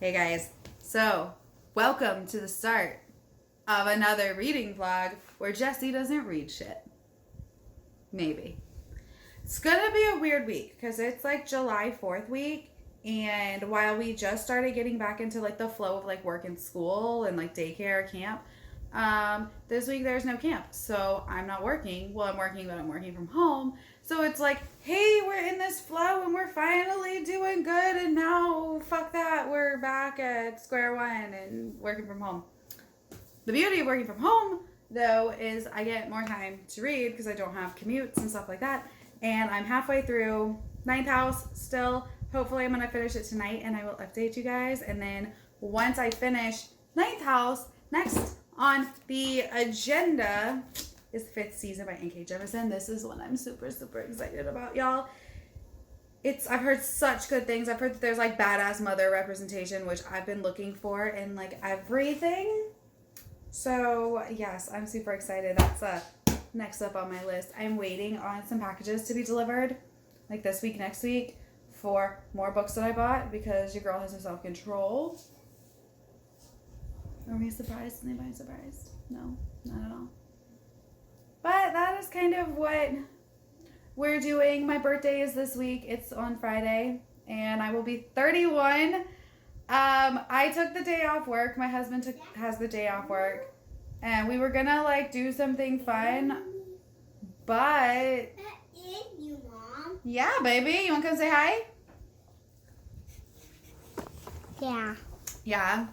Hey guys, so welcome to the start of another reading vlog where Jessie doesn't read shit. Maybe. It's gonna be a weird week because it's like July 4th week, and while we just started getting back into like the flow of like work and school and like daycare camp, this week there's no camp, so I'm not working. Well, I'm working, but I'm working from home. So it's like, hey, we're in this flow and we're finally doing good, and now fuck that, we're back at square one and working from home. The beauty of working from home, though, is I get more time to read because I don't have commutes and stuff like that. And I'm halfway through Ninth House still. Hopefully, I'm going to finish it tonight and I will update you guys. And then once I finish Ninth House, next on the agenda is the 5th season by N.K. Jemisin. This is one I'm super, super excited about, y'all. I've heard such good things. I've heard that there's like badass mother representation, which I've been looking for in like everything. So yes, I'm super excited. That's next up on my list. I'm waiting on some packages to be delivered, like this week, next week, for more books that I bought because your girl has no self-control. Are we surprised? Is anybody surprised? No, not at all. But that is kind of what we're doing. My birthday is this week. It's on Friday, and I will be 31. I took the day off work. My husband has the day off work, and we were gonna like do something fun, but You, Mom. yeah, baby, you wanna come say hi? Yeah. Yeah,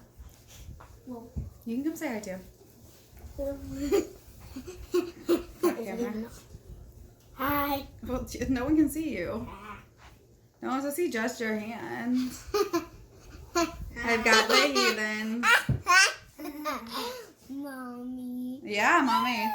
Well, you can come say hi too. Hi. Well, no one can see you. No one's gonna see just your hand. I've got the heathens. Mommy. Yeah, mommy.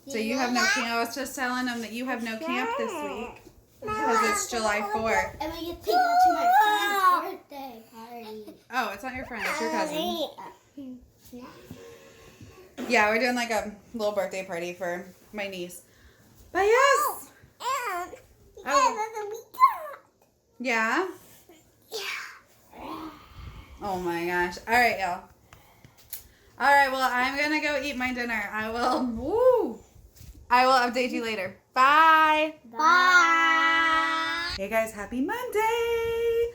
So So you have no camp. I was just telling them that you have no camp this week because it's July 4th. And we get taken out to my friend's birthday party. Oh, it's not your friend. It's your cousin. Yeah, we're doing like a little birthday party for my niece. But yes. And Oh. Yeah. Oh my gosh. All right, y'all. All right, well, I'm going to go eat my dinner. I will update you later. Bye. Bye. Hey guys, happy Monday.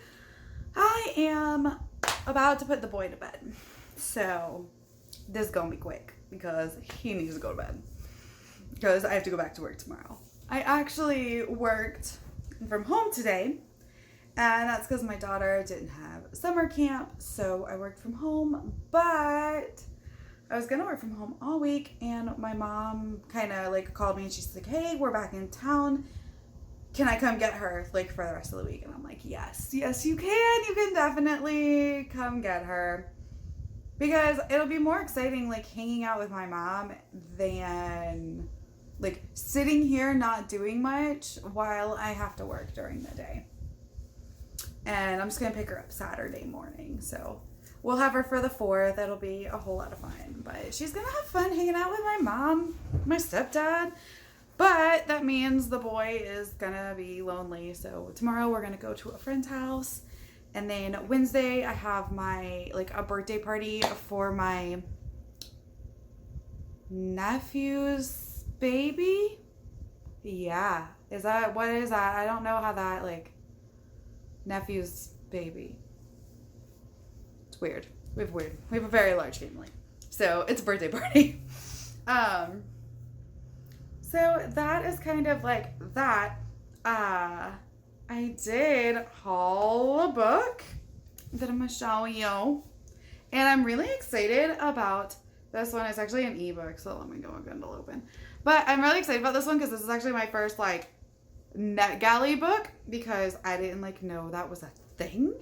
I am about to put the boy to bed. So this is going to be quick because he needs to go to bed because I have to go back to work tomorrow. I actually worked from home today, and that's because my daughter didn't have summer camp, so I worked from home, but I was gonna work from home all week, and my mom kind of like called me and she's like, hey, we're back in town. Can I come get her like for the rest of the week? And I'm like, yes, you can. You can definitely come get her. Because it'll be more exciting like hanging out with my mom than like sitting here not doing much while I have to work during the day. And I'm just going to pick her up Saturday morning. So we'll have her for the 4th. It'll be a whole lot of fun. But she's going to have fun hanging out with my mom, my stepdad. But that means the boy is going to be lonely. So tomorrow we're going to go to a friend's house. And then Wednesday I have my like a birthday party for my nephew's baby. Yeah. What is that? I don't know how that like nephew's baby. It's weird. We have a very large family. So it's a birthday party. So that is kind of like that. I did haul a book that I'm going to show you. And I'm really excited about this one. It's actually an ebook, so let me go and Kindle open. But I'm really excited about this one because this is actually my first like NetGalley book because I didn't like know that was a thing.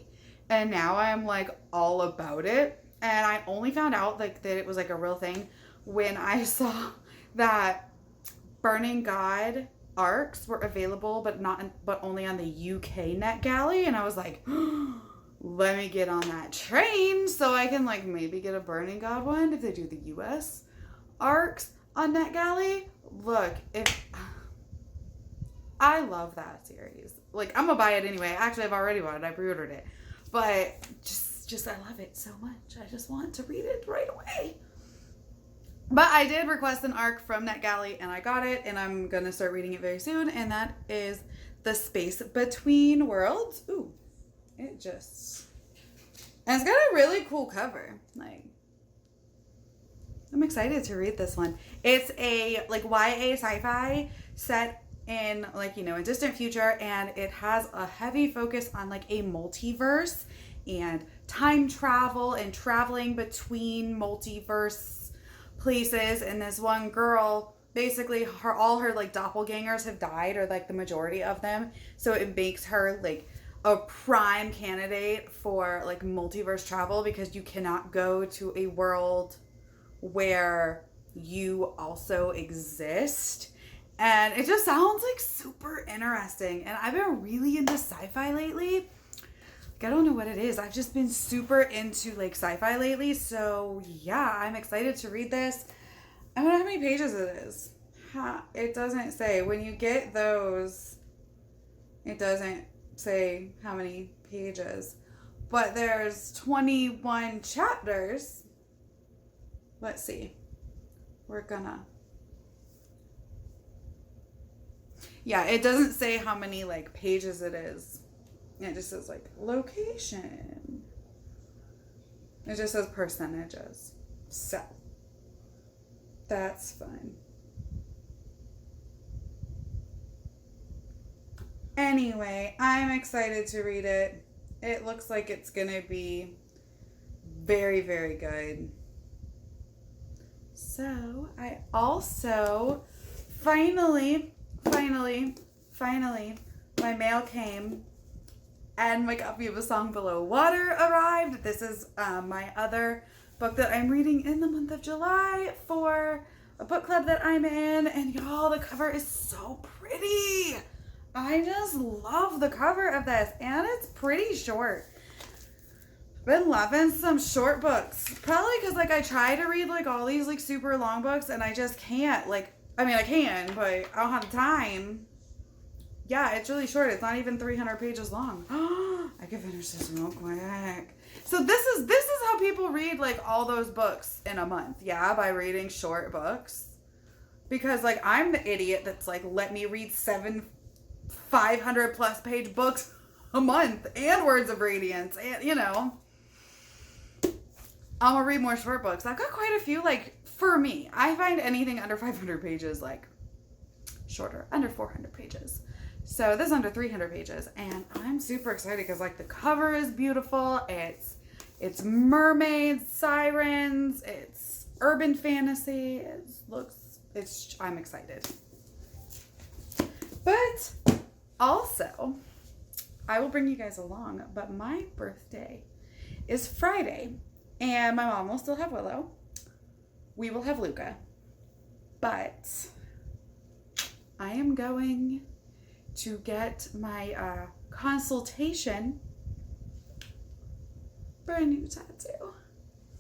And now I'm like all about it. And I only found out like that it was like a real thing when I saw that Burning God ARCs were available, but only on the UK NetGalley, and I was like, let me get on that train so I can like maybe get a Burning God one if they do the US ARCs on NetGalley. Look, if I love that series, like I'm gonna buy it anyway. Actually, I've already bought it. I pre-ordered it, But just I love it so much. I just want to read it right away. But I did request an ARC from NetGalley and I got it, and I'm gonna start reading it very soon, and that is The Space Between Worlds. Ooh, and it's got a really cool cover. Like, I'm excited to read this one. It's a like YA sci-fi set in like, a distant future, and it has a heavy focus on like a multiverse and time travel and traveling between multiverse places. And this one girl, basically all her like doppelgangers have died, or like the majority of them, so it makes her like a prime candidate for like multiverse travel, because you cannot go to a world where you also exist. And it just sounds like super interesting. And I've been really into sci-fi lately. Like, I don't know what it is. I've just been super into like sci-fi lately. So yeah, I'm excited to read this. I wonder how many pages it is. It doesn't say. When you get those, it doesn't say how many pages. But there's 21 chapters. Let's see. Yeah, it doesn't say how many like pages it is. It just says like location. It just says percentages. So that's fun. Anyway, I'm excited to read it. It looks like it's gonna be very, very good. So I also finally, my mail came and my copy of A Song Below Water arrived. This is my other book that I'm reading in the month of July for a book club that I'm in. And y'all, the cover is so pretty. I just love the cover of this, and it's pretty short. Been loving some short books. Probably because like I try to read like all these like super long books, and I just can't. Like, I mean, I can, but I don't have the time. Yeah, it's really short. It's not even 300 pages long. I can finish this real quick. So this is how people read like all those books in a month. Yeah, by reading short books. Because like I'm the idiot that's like, let me read 500 plus page books a month, and Words of Radiance, and I'm gonna read more short books. I've got quite a few. Like, for me, I find anything under 500 pages like shorter, under 400 pages. So this is under 300 pages, and I'm super excited because like the cover is beautiful. It's mermaids, sirens, it's urban fantasy. I'm excited. But also, I will bring you guys along, but my birthday is Friday, and my mom will still have Willow. We will have Luca. But I am going to get my consultation for a new tattoo.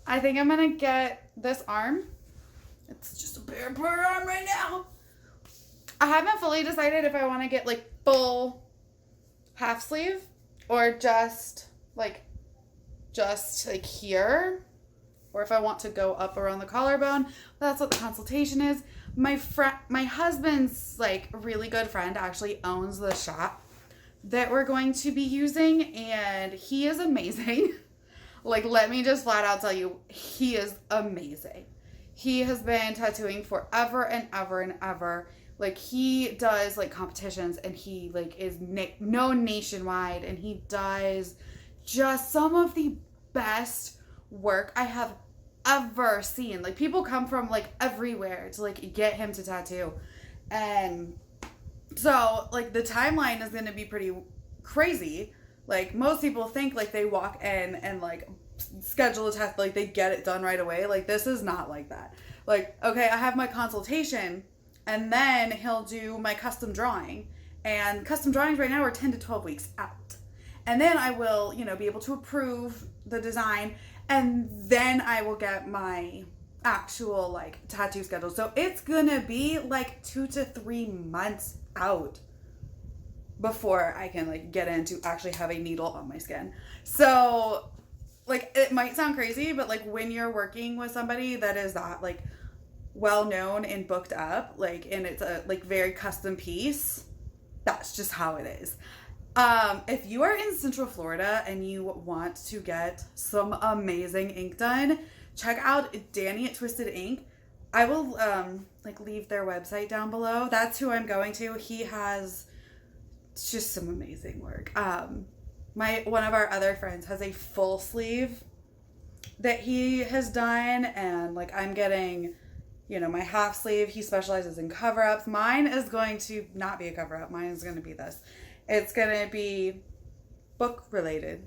I think I'm going to get this arm. It's just a bare arm right now. I haven't fully decided if I want to get like full half sleeve or just like here, or if I want to go up around the collarbone. That's what the consultation is. My husband's like really good friend actually owns the shop that we're going to be using, and he is amazing. Like, let me just flat out tell you, he is amazing. He has been tattooing forever and ever and ever. Like, he does like competitions, and he like is known nationwide, and he does just some of the best work I have ever seen. Like, people come from like everywhere to like get him to tattoo. And so like the timeline is going to be pretty crazy. Like, most people think like they walk in and like schedule a test, like they get it done right away. Like, this is not like that. Like, okay, I have my consultation, and then he'll do my custom drawing, and custom drawings right now are 10 to 12 weeks out. And then I will, be able to approve the design, and then I will get my actual like tattoo schedule. So it's gonna be like 2 to 3 months out. before I can like get into actually have a needle on my skin. So like it might sound crazy, but like when you're working with somebody that is that like well known and booked up, like, and it's a like very custom piece, that's just how it is. If you are in Central Florida and you want to get some amazing ink done, check out Danny at Twisted Ink. I will like leave their website down below. That's who I'm going to. He has just some amazing work. One of our other friends has a full sleeve that he has done, and like I'm getting, you know, my half sleeve. He specializes in cover-ups. Mine is going to not be a cover-up. Mine is going to be this. It's going to be book related.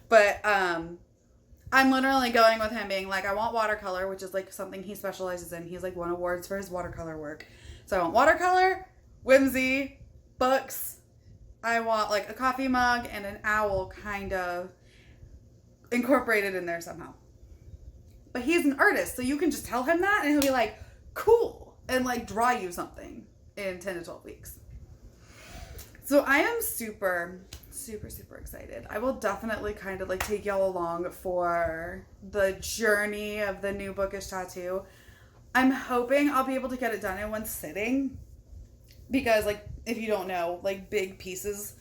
But I'm literally going with him being like, I want watercolor, which is like something he specializes in. He's like won awards for his watercolor work. So I want watercolor, whimsy, books. I want like a coffee mug and an owl kind of incorporated in there somehow. But he's an artist, so you can just tell him that and he'll be like, cool, and like draw you something in 10 to 12 weeks. So I am super excited. I will definitely kind of like take y'all along for the journey of the new bookish tattoo. I'm hoping I'll be able to get it done in one sitting, because like if you don't know, like big pieces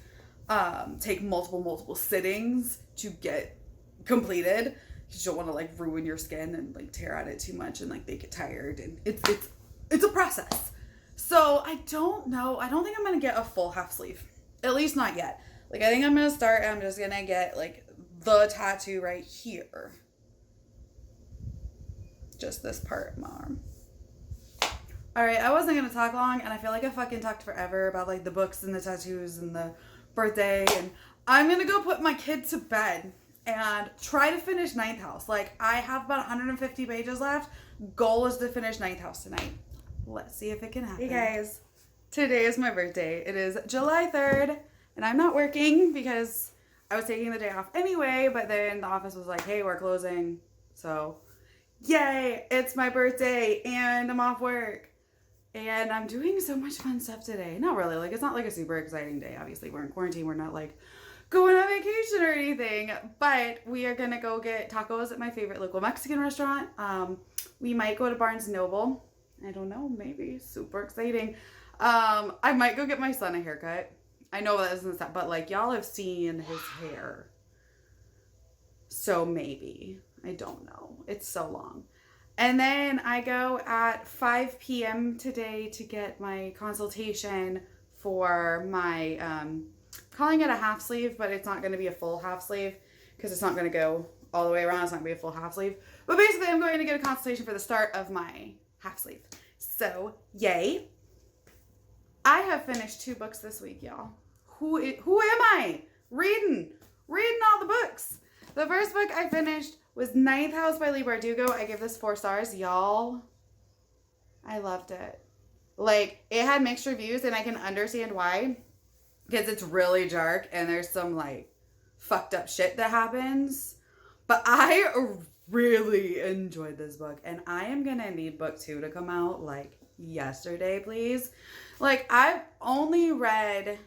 take multiple sittings to get completed. You don't want to like ruin your skin and like tear at it too much and like they get tired, and it's a process. So I don't know. I don't think I'm going to get a full half sleeve. At least not yet. Like I think I'm going to start and I'm just going to get like the tattoo right here. Just this part of my arm. Alright, I wasn't going to talk long, and I feel like I fucking talked forever about like the books and the tattoos and the birthday, and I'm going to go put my kid to bed and try to finish Ninth House. Like I have about 150 pages left. Goal is to finish Ninth House tonight. Let's see if it can happen. Hey guys, today is my birthday. It is July 3rd, and I'm not working because I was taking the day off anyway, but then the office was like, hey, we're closing. So, yay, it's my birthday, and I'm off work. And I'm doing so much fun stuff today. Not really, like it's not like a super exciting day. Obviously, we're in quarantine. We're not like going on vacation or anything, but we are gonna go get tacos at my favorite local Mexican restaurant. We might go to Barnes & Noble. I don't know, maybe. Super exciting. I might go get my son a haircut. I know that isn't that, but like y'all have seen his hair. So maybe. I don't know. It's so long. And then I go at 5 p.m. today to get my consultation for my, calling it a half sleeve, but it's not going to be a full half sleeve because it's not going to go all the way around. It's not going to be a full half sleeve. But basically, I'm going to get a consultation for the start of my half sleeve. So, yay. I have finished 2 books this week, y'all. Who am I? Reading all the books. The first book I finished was Ninth House by Leigh Bardugo. I give this 4 stars. Y'all, I loved it. Like, it had mixed reviews, and I can understand why. Because it's really dark, and there's some, like, fucked up shit that happens. But I really enjoyed this book, and I am gonna need book 2 to come out, like, yesterday, please. Like, I've only read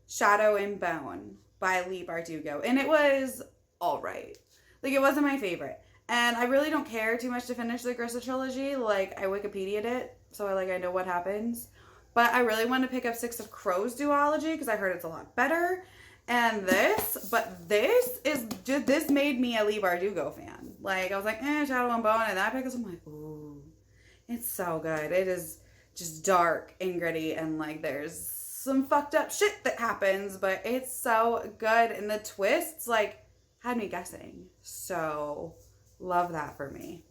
Shadow and Bone by Leigh Bardugo, and it was alright. Like, it wasn't my favorite. And I really don't care too much to finish the Grisha trilogy. Like, I Wikipedia'd it, so I know what happens. But I really want to pick up Six of Crows duology because I heard it's a lot better. And this made me a Leigh Bardugo fan. Like, I was like, Shadow and Bone, and that because I'm like, ooh, it's so good. It is just dark and gritty, and like there's some fucked up shit that happens, but it's so good, and the twists like had me guessing. So love that for me.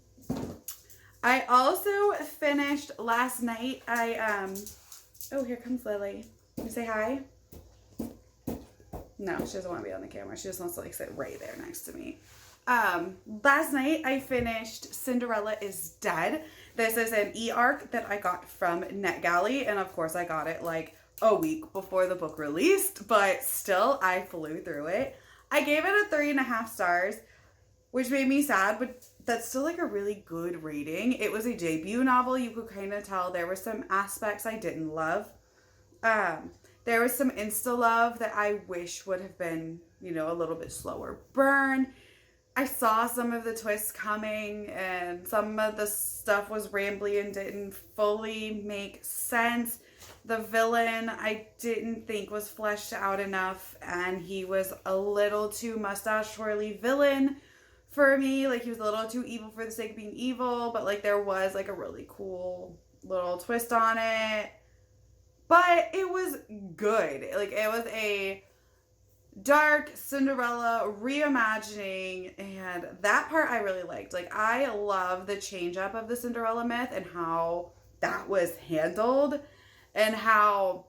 I also finished last night. Oh, here comes Lily. Can you say hi? No, she doesn't want to be on the camera. She just wants to like sit right there next to me. Last night I finished Cinderella is Dead. This is an e-arc that I got from NetGalley, and of course I got it like a week before the book released, but still I flew through it. I gave it a 3.5 stars, which made me sad, but that's still like a really good rating. It was a debut novel. You could kind of tell there were some aspects I didn't love. There was some insta love that I wish would have been, you know, a little bit slower burn. I saw some of the twists coming and some of the stuff was rambly and didn't fully make sense. The villain I didn't think was fleshed out enough, and he was a little too mustache twirly villain for me. Like, he was a little too evil for the sake of being evil, but like there was like a really cool little twist on it. But it was good. Like, it was a dark Cinderella reimagining, and that part I really liked. Like, I love the change up of the Cinderella myth and how that was handled, and how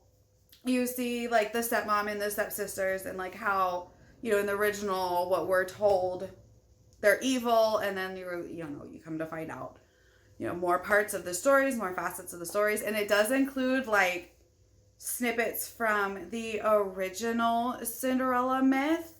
you see like the stepmom and the stepsisters, and like how, you know, in the original what we're told they're evil, and then you come to find out, you know, more parts of the stories, more facets of the stories, and it does include like snippets from the original Cinderella myth.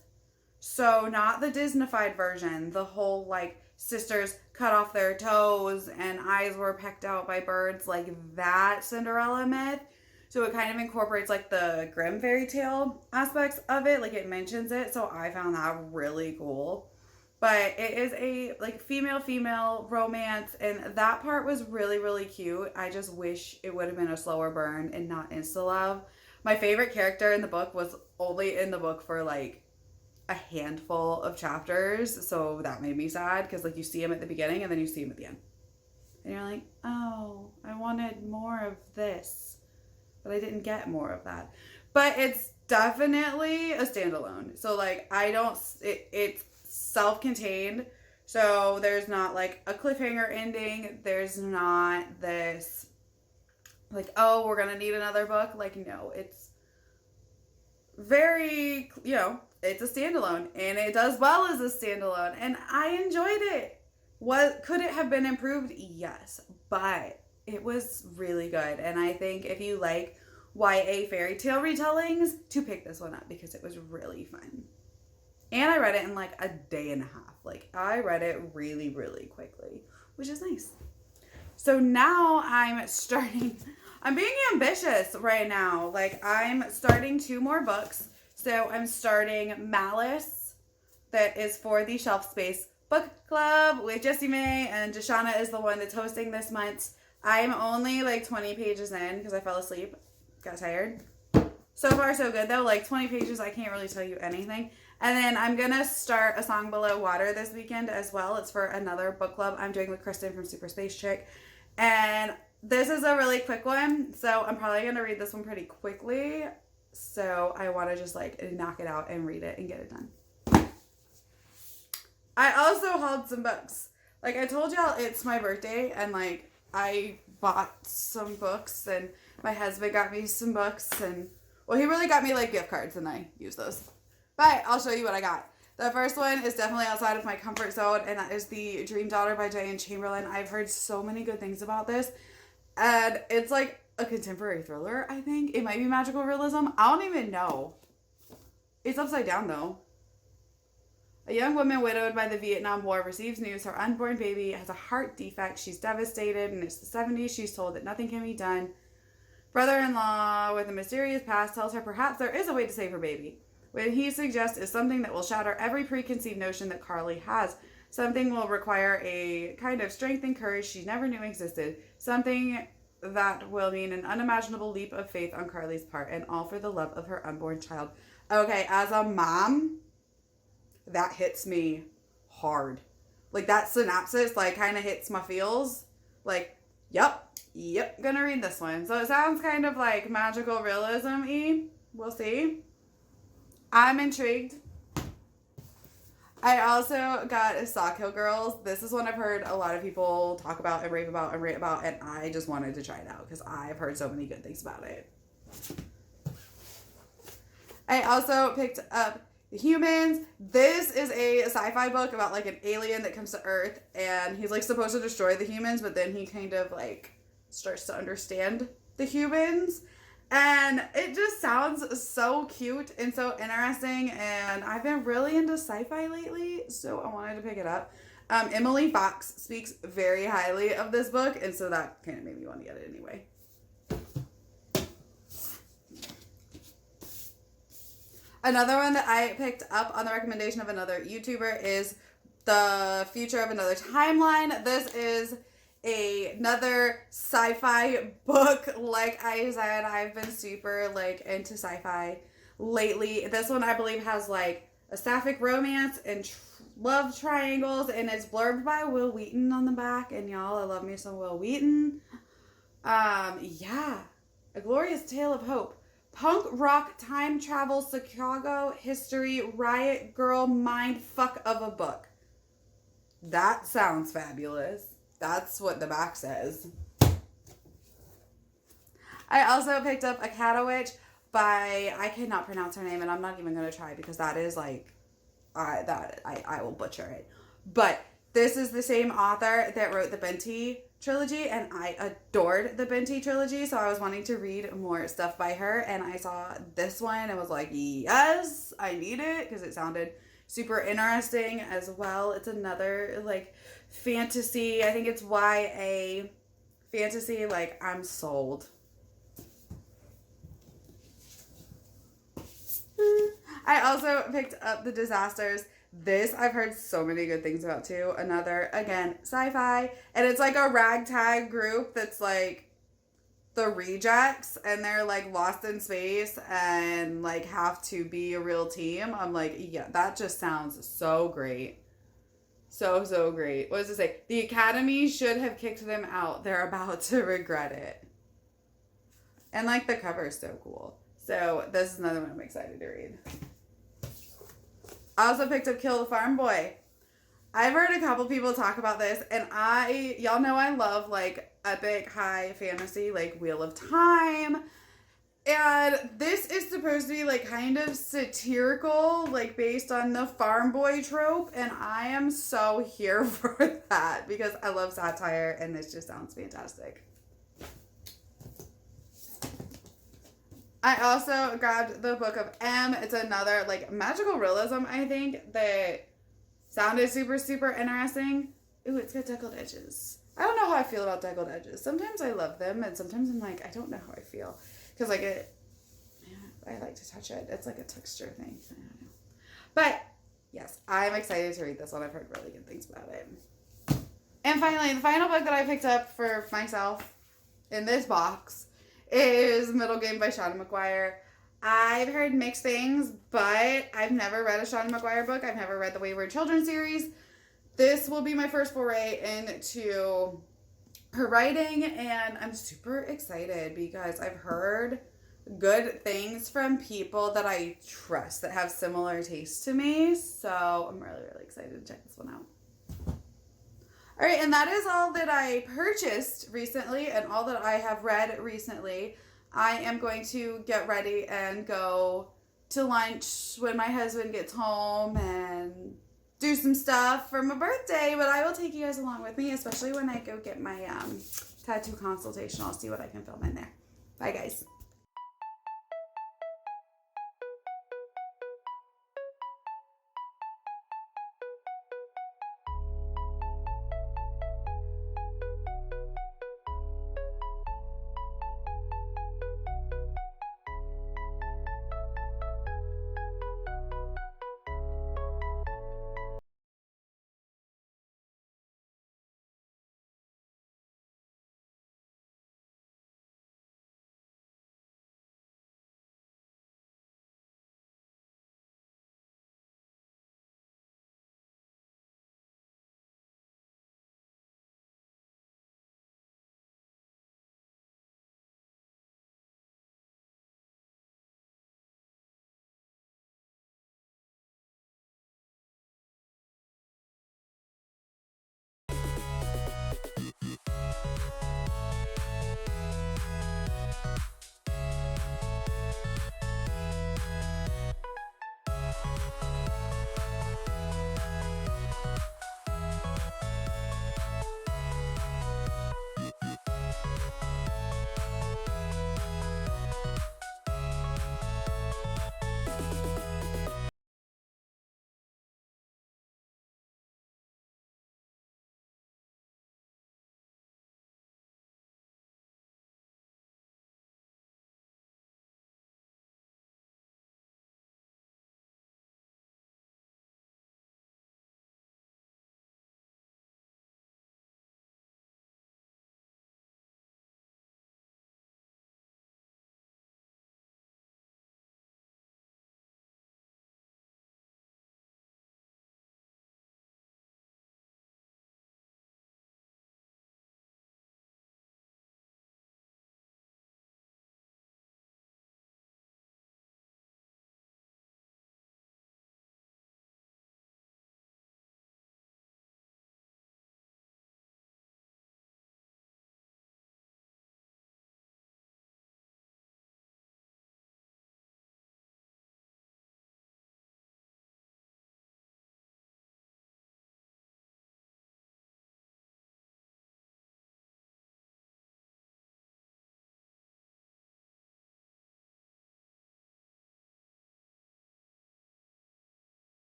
So not the Disneyfied version, the whole like sisters cut off their toes and eyes were pecked out by birds, like that Cinderella myth. So it kind of incorporates like the Grimm fairy tale aspects of it, like it mentions it. So I found that really cool. But it is a like female romance, and that part was really, really cute. I just wish it would have been a slower burn and not insta love. My favorite character in the book was only in the book for like a handful of chapters, so that made me sad, because like you see him at the beginning and then you see him at the end. And you're like, oh, I wanted more of this, but I didn't get more of that. But it's definitely a standalone. So like it's self-contained, so there's not like a cliffhanger ending, there's not this like, oh, we're gonna need another book. Like, no, it's very, you know, it's a standalone, and it does well as a standalone, and I enjoyed it. What could it have been improved? Yes, but it was really good, and I think if you like YA fairy tale retellings, to pick this one up, because it was really fun. And I read it in like a day and a half. Like, I read it really, really quickly, which is nice. So now I'm being ambitious right now. Like, I'm starting 2 more books. So I'm starting Malice, that is for the Shelf Space Book Club with Jessie May, and Deshauna is the one that's hosting this month. I'm only like 20 pages in because I fell asleep, got tired. So far so good though, like 20 pages, I can't really tell you anything. And then I'm going to start A Song Below Water this weekend as well. It's for another book club I'm doing with Kristen from Super Space Chick. And this is a really quick one, so I'm probably going to read this one pretty quickly. So I want to just like knock it out and read it and get it done. I also hauled some books. Like I told y'all, it's my birthday, and like I bought some books, and my husband got me some books, and well, he really got me like gift cards, and I use those. But I'll show you what I got. The first one is definitely outside of my comfort zone, and that is The Dream Daughter by Diane Chamberlain. I've heard so many good things about this, and it's like a contemporary thriller, I think. It might be magical realism. I don't even know. It's upside down, though. A young woman widowed by the Vietnam War receives news her unborn baby has a heart defect. She's devastated, and it's the 70s. She's told that nothing can be done. Brother-in-law with a mysterious past tells her perhaps there is a way to save her baby. What he suggests is something that will shatter every preconceived notion that Carly has. Something will require a kind of strength and courage she never knew existed. Something that will mean an unimaginable leap of faith on Carly's part, and all for the love of her unborn child. Okay, as a mom, that hits me hard. Like, that synopsis, like, kind of hits my feels. Like, yep, gonna read this one. So it sounds kind of like magical realism-y. We'll see. I'm intrigued. I also got Sock Hill Girls. This is one I've heard a lot of people talk about and rave about and rate about, and I just wanted to try it out because I've heard so many good things about it. I also picked up The Humans. This is a sci-fi book about like an alien that comes to Earth, and he's like supposed to destroy the humans, but then he kind of like starts to understand the humans. And it just sounds so cute and so interesting, and I've been really into sci-fi lately, so I wanted to pick it up. Emily Fox speaks very highly of this book, and so that kind of made me want to get it anyway. Another one that I picked up on the recommendation of another YouTuber is The Future of Another Timeline. This is another sci-fi book. Like I said, I've been super like into sci-fi lately. This one I believe has like a sapphic romance and love triangles, and it's blurbed by Will Wheaton on the back. And y'all, I love me some Will Wheaton. Yeah, A Glorious Tale of Hope. Punk rock time travel Chicago history riot girl mind fuck of a book. That sounds fabulous. That's what the back says. I also picked up Akatowicz by, I cannot pronounce her name, and I'm not even going to try because that is like, I will butcher it. But this is the same author that wrote the Benti trilogy, and I adored the Benti trilogy, so I was wanting to read more stuff by her, and I saw this one and was like, yes, I need it, because it sounded super interesting as well. It's another like fantasy, I think it's YA fantasy. Like, I'm sold. I also picked up The Disasters. This I've heard so many good things about too. Another, again, sci-fi. And it's like a ragtag group that's like the rejects, and they're like lost in space and like have to be a real team. I'm like, yeah, that just sounds so great. So great. What does it say? The Academy should have kicked them out. They're about to regret it. And like the cover is so cool. So this is another one I'm excited to read. I also picked up Kill the Farm Boy. I've heard a couple people talk about this, and y'all know I love like epic high fantasy, like Wheel of Time. And this is supposed to be like kind of satirical, like based on the farm boy trope, and I am so here for that because I love satire, and this just sounds fantastic. I also grabbed the Book of M. It's another like magical realism, I think, that sounded super interesting. Ooh, it's got deckled edges. I don't know how I feel about deckled edges. Sometimes I love them, and sometimes I'm like, I don't know how I feel. Because like I like to touch it. It's like a texture thing. I don't know. But yes, I'm excited to read this one. I've heard really good things about it. And finally, the final book that I picked up for myself in this box is Middle Game by Seanan McGuire. I've heard mixed things, but I've never read a Seanan McGuire book. I've never read the Wayward Children series. This will be my first foray into her writing, and I'm super excited because I've heard good things from people that I trust that have similar tastes to me. So I'm really excited to check this one out. All right, and that is all that I purchased recently and all that I have read recently. I am going to get ready and go to lunch when my husband gets home and do some stuff for my birthday, but I will take you guys along with me, especially when I go get my tattoo consultation. I'll see what I can film in there. Bye, guys.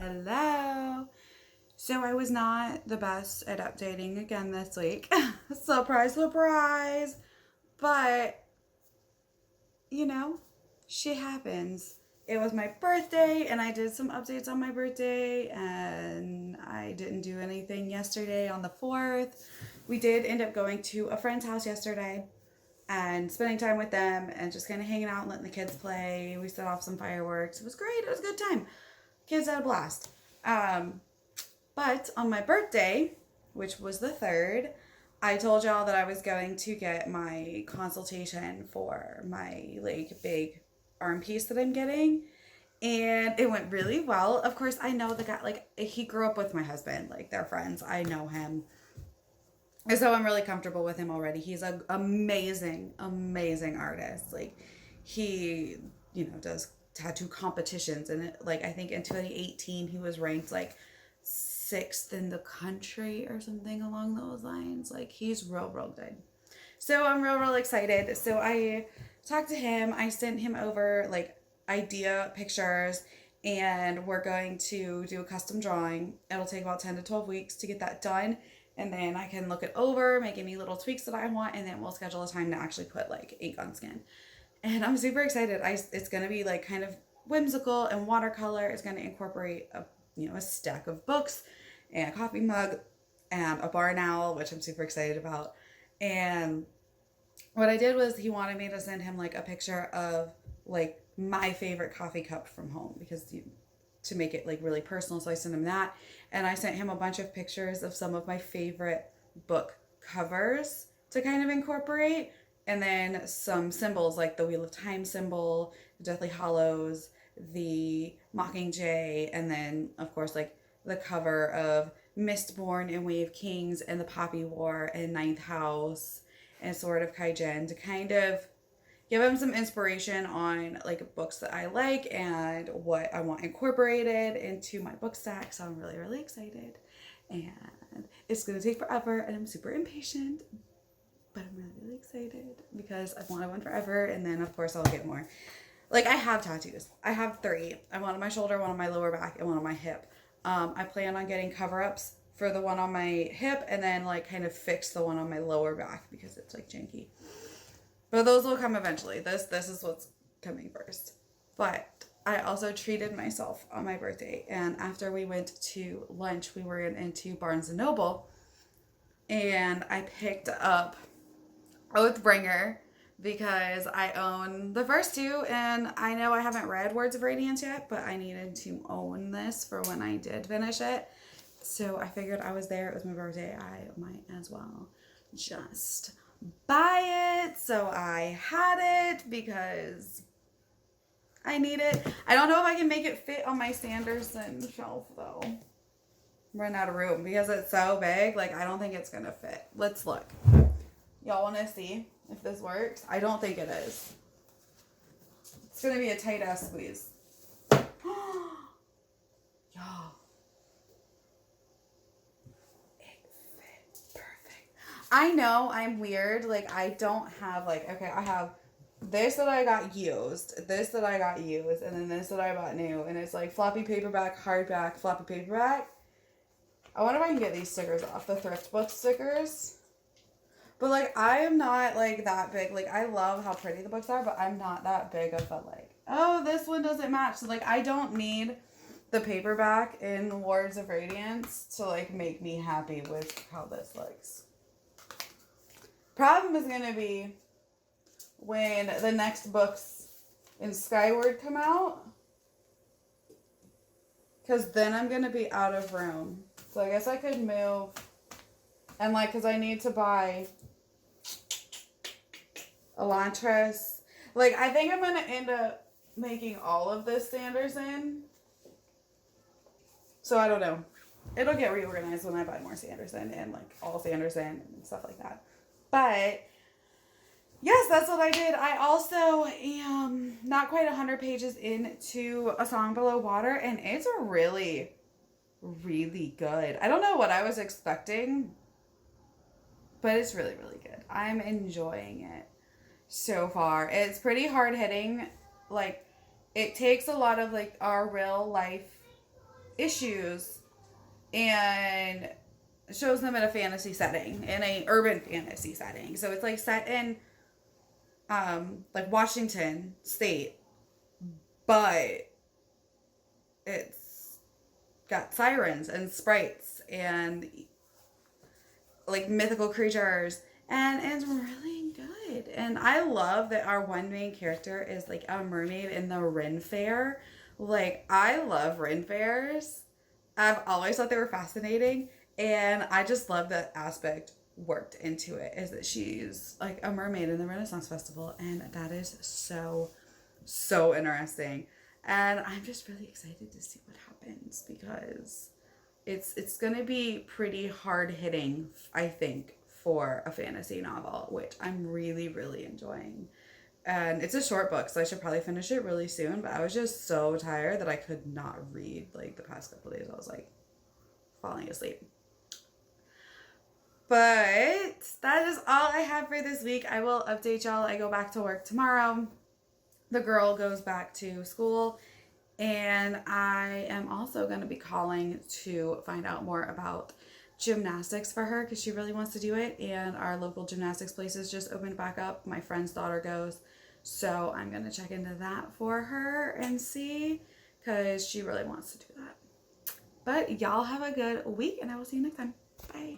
Hello. So I was not the best at updating again this week. Surprise, surprise. But, you know, shit happens. It was my birthday and I did some updates on my birthday and I didn't do anything yesterday on the 4th. We did end up going to a friend's house yesterday and spending time with them and just kind of hanging out and letting the kids play. We set off some fireworks. It was great. It was a good time. Kids had a blast. But on my birthday, which was the 3rd, I told y'all that I was going to get my consultation for my like big arm piece that I'm getting. And it went really well. Of course, I know the guy, like he grew up with my husband, like they're friends. I know him. And so I'm really comfortable with him already. He's an amazing, amazing artist. Like he, does tattoo competitions. And like, I think in 2018, he was ranked like 6th in the country or something along those lines. Like he's real, real good. So I'm real, real excited. So I talked to him. I sent him over like idea pictures and we're going to do a custom drawing. It'll take about 10 to 12 weeks to get that done. And then I can look it over, make any little tweaks that I want, and then we'll schedule a time to actually put like ink on skin. And I'm super excited. It's gonna be like kind of whimsical and watercolor. It's gonna incorporate a stack of books and a coffee mug and a barn owl, which I'm super excited about. And what I did was he wanted me to send him like a picture of like my favorite coffee cup from home because to make it like really personal. So I sent him that. And I sent him a bunch of pictures of some of my favorite book covers to kind of incorporate. And then some symbols like the Wheel of Time symbol, the Deathly Hallows, the Mockingjay, and then of course like the cover of Mistborn and Way of Kings and the Poppy War and Ninth House and Sword of Kaijin to kind of give him some inspiration on like books that I like and what I want incorporated into my book stack. So I'm really, really excited. And it's going to take forever and I'm super impatient. But I'm really, really excited because I've wanted one forever. And then of course I'll get more. Like I have tattoos. I have 3. I have one on my shoulder, one on my lower back, and one on my hip. I plan on getting cover-ups for the one on my hip and then like kind of fix the one on my lower back because it's like janky. But those will come eventually. This is what's coming first. But I also treated myself on my birthday. And after we went to lunch, we were into Barnes & Noble. And I picked up Oathbringer because I own the first 2. And I know I haven't read Words of Radiance yet, but I needed to own this for when I did finish it. So I figured I was there. It was my birthday. I might as well just buy it. So I had it because I need it. I don't know if I can make it fit on my Sanderson shelf though. I'm running out of room because it's so big. Like I don't think it's gonna fit. Let's look. Y'all want to see if this works? I don't think it is. It's gonna be a tight ass squeeze. Y'all. I know I'm weird. Like, I don't have, like, okay, I have this that I got used, this that I got used, and then this that I bought new. And it's, like, floppy paperback, hardback, floppy paperback. I wonder if I can get these stickers off, the thrift book stickers. But, like, I am not, like, that big. Like, I love how pretty the books are, but I'm not that big of a, like, oh, this one doesn't match. So, like, I don't need the paperback in Words of Radiance to, like, make me happy with how this looks. Problem is going to be when the next books in Skyward come out. Because then I'm going to be out of room. So I guess I could move. And like, because I need to buy Elantris. Like, I think I'm going to end up making all of this Sanderson. So I don't know. It'll get reorganized when I buy more Sanderson and like all Sanderson and stuff like that. But yes, that's what I did. I also am not quite 100 pages into A Song Below Water, and it's really, really good. I don't know what I was expecting, but it's really, really good. I'm enjoying it so far. It's pretty hard hitting. Like, it takes a lot of like our real life issues and shows them in a fantasy setting, in a urban fantasy setting. So it's like set in like Washington State, but it's got sirens and sprites and like mythical creatures, and it's really good. And I love that our one main character is like a mermaid in the Ren Fair. Like, I love Ren Fairs. I've always thought they were fascinating, and I just love that aspect worked into it, is that she's like a mermaid in the Renaissance Festival, and that is so interesting. And I'm just really excited to see what happens, because it's gonna be pretty hard hitting, I think, for a fantasy novel, which I'm really enjoying. And it's a short book, so I should probably finish it really soon, but I was just so tired that I could not read like the past couple days. I was like falling asleep. But that is all I have for this week. I will update y'all. I go back to work tomorrow. The girl goes back to school, and I am also going to be calling to find out more about gymnastics for her, because she really wants to do it, and our local gymnastics places just opened back up. My friend's daughter goes, so I'm going to check into that for her and see, because she really wants to do that. But y'all have a good week, and I will see you next time. Bye.